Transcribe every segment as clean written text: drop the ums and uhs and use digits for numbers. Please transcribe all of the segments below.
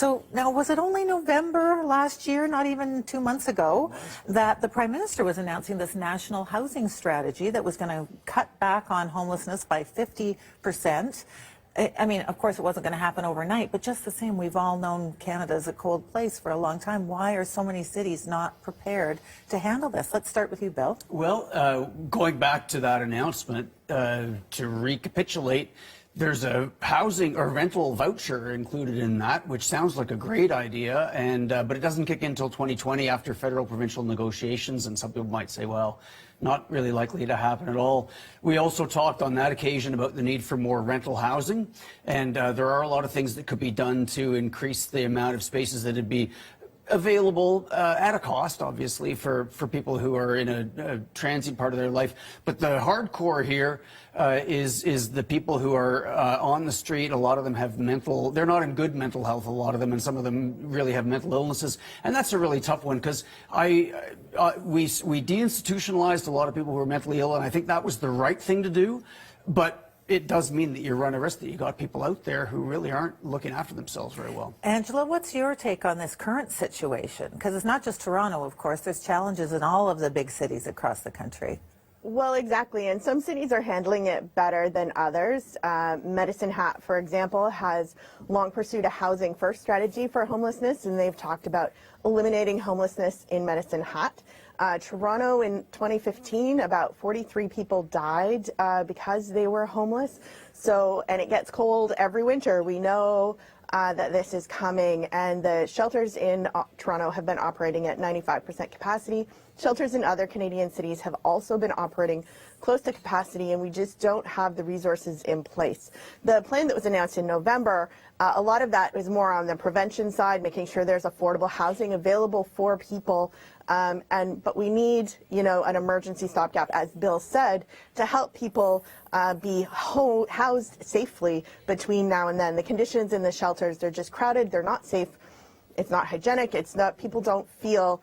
So now, was it only November last year, not even 2 months ago, that the Prime Minister was announcing this national housing strategy that was going to cut back on homelessness by 50%? I mean, of course, it wasn't going to happen overnight, but just the same, we've all known Canada is a cold place for a long time. Why are so many cities not prepared to handle this? Let's start with you, Bill. Well, going back to that announcement, to recapitulate, there's a housing or rental voucher included in that, which sounds like a great idea, but it doesn't kick in until 2020 after federal provincial negotiations, and some people might say, well, not really likely to happen at all. We also talked on that occasion about the need for more rental housing, and there are a lot of things that could be done to increase the amount of spaces that would be available at a cost, obviously, for people who are in a transient part of their life. But the hardcore here is the people who are on the street. A lot of them have they're not in good mental health, a lot of them, and some of them really have mental illnesses. And that's a really tough one, because we deinstitutionalized a lot of people who are mentally ill, and I think that was the right thing to do. But it does mean that you run a risk that you got people out there who really aren't looking after themselves very well. Angela, what's your take on this current situation? Because it's not just Toronto, of course. There's challenges in all of the big cities across the country. Well, exactly. And some cities are handling it better than others. Medicine Hat, for example, has long pursued a housing first strategy for homelessness, and they've talked about eliminating homelessness in Medicine Hat. Toronto in 2015, about 43 people died because they were homeless. So, and it gets cold every winter. We know that this is coming, and the shelters in Toronto have been operating at 95% capacity. Shelters in other Canadian cities have also been operating close to capacity, and we just don't have the resources in place. The plan that was announced in November, a lot of that is more on the prevention side, making sure there's affordable housing available for people. But we need, an emergency stopgap, as Bill said, to help people be housed safely between now and then. The conditions in the shelters, they're just crowded, they're not safe, it's not hygienic, people don't feel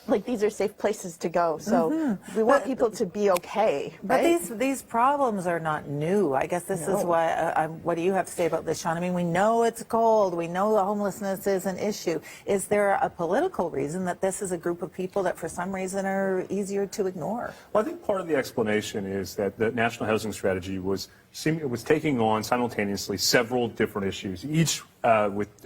like these are safe places to go. So we want people to be okay, right? But these problems are not new. I guess this is why, what do you have to say about this, Sean? I mean, we know it's cold. We know the homelessness is an issue. Is there a political reason that this is a group of people that for some reason are easier to ignore? Well, I think part of the explanation is that the National Housing Strategy was taking on simultaneously several different issues, each with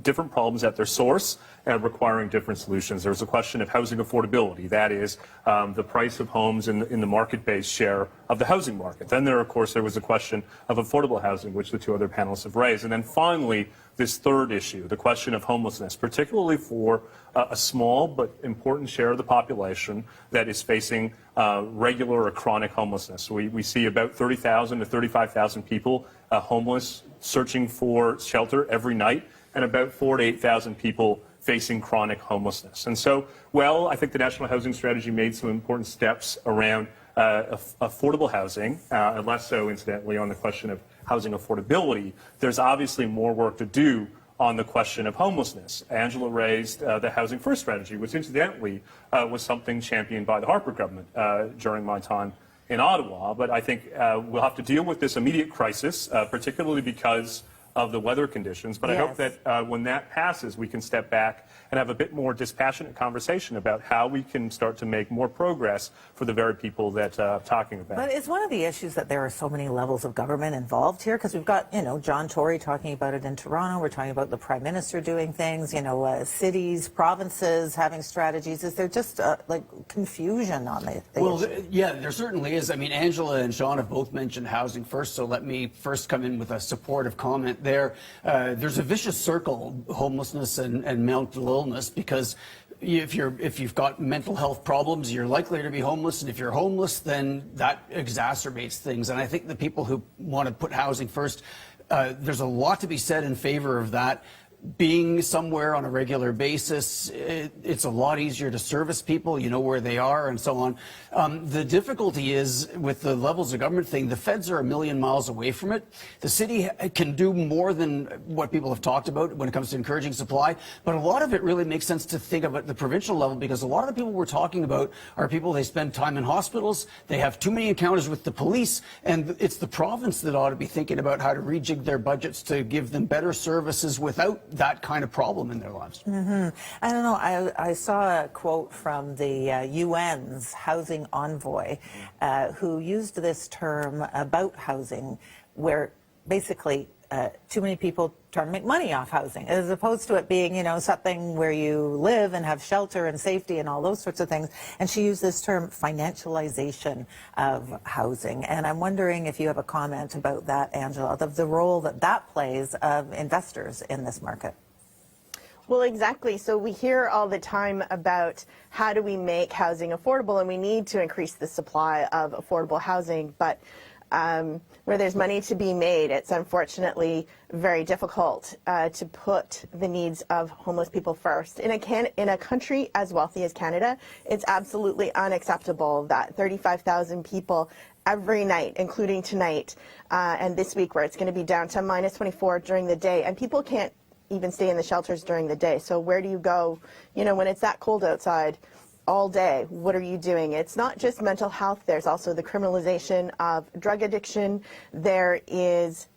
different problems at their source and requiring different solutions. There's a question of housing affordability, that is, the price of homes in the market-based share of the housing market. Then there, of course, there was a question of affordable housing, which the two other panelists have raised. And then finally, this third issue, the question of homelessness, particularly for a small but important share of the population that is facing regular or chronic homelessness. We see about 30,000 to 35,000 people homeless, searching for shelter every night, and about 4,000 to 8,000 people facing chronic homelessness. And so, I think the National Housing Strategy made some important steps around affordable housing, and less so, incidentally, on the question of housing affordability. There's obviously more work to do on the question of homelessness. Angela raised the Housing First strategy, which incidentally was something championed by the Harper government during my time in Ottawa. But I think we'll have to deal with this immediate crisis, particularly because of the weather conditions. But I hope that when that passes, we can step back and have a bit more dispassionate conversation about how we can start to make more progress for the very people that I'm talking about. But it's one of the issues that there are so many levels of government involved here, because we've got, John Tory talking about it in Toronto. We're talking about the Prime Minister doing things, cities, provinces having strategies. Is there just like confusion on the issue? Yeah, there certainly is. I mean, Angela and Sean have both mentioned housing first, so let me first come in with a supportive comment there. There's a vicious circle, homelessness and mental illness, because if you've got mental health problems, you're likely to be homeless, and if you're homeless, then that exacerbates things. And I think the people who want to put housing first, there's a lot to be said in favor of that. being somewhere on a regular basis, it's a lot easier to service people. You know where they are and so on. The difficulty is with the levels of government thing, the feds are a million miles away from it. The city can do more than what people have talked about when it comes to encouraging supply, but a lot of it really makes sense to think of at the provincial level, because a lot of the people we're talking about are people, they spend time in hospitals, they have too many encounters with the police, and it's the province that ought to be thinking about how to rejig their budgets to give them better services without that kind of problem in their lives. I don't know. I saw a quote from the UN's housing envoy who used this term about housing, where basically too many people trying to make money off housing, as opposed to it being, you know, something where you live and have shelter and safety and all those sorts of things. And she used this term, financialization of housing. And I'm wondering if you have a comment about that, Angela, of the role that that plays of investors in this market. Well, exactly. So we hear all the time about how do we make housing affordable, and we need to increase the supply of affordable housing. But where there's money to be made, it's unfortunately very difficult to put the needs of homeless people first. In a country as wealthy as Canada, it's absolutely unacceptable that 35,000 people every night, including tonight and this week, where it's going to be down to -24 during the day, and people can't even stay in the shelters during the day. So where do you go, you know, when it's that cold outside all day? What are you doing? It's not just mental health. There's also the criminalization of drug addiction. There is,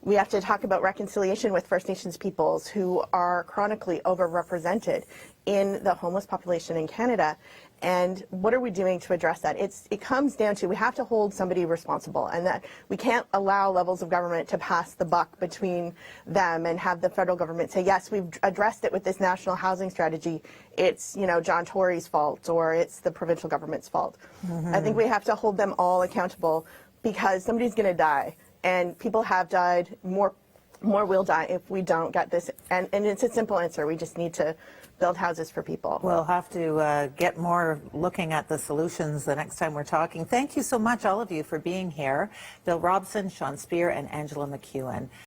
we have to talk about reconciliation with First Nations peoples who are chronically overrepresented in the homeless population in Canada. And what are we doing to address that? It comes down to, we have to hold somebody responsible, and that we can't allow levels of government to pass the buck between them and have the federal government say, yes, we've addressed it with this national housing strategy. It's, you know, John Tory's fault, or it's the provincial government's fault. I think we have to hold them all accountable, because somebody's going to die, and people have died. More will die if we don't get this. And it's a simple answer. We just need to build houses for people. We'll have to get more looking at the solutions the next time we're talking. Thank you so much, all of you, for being here. Bill Robson, Sean Spear, and Angela McEwen.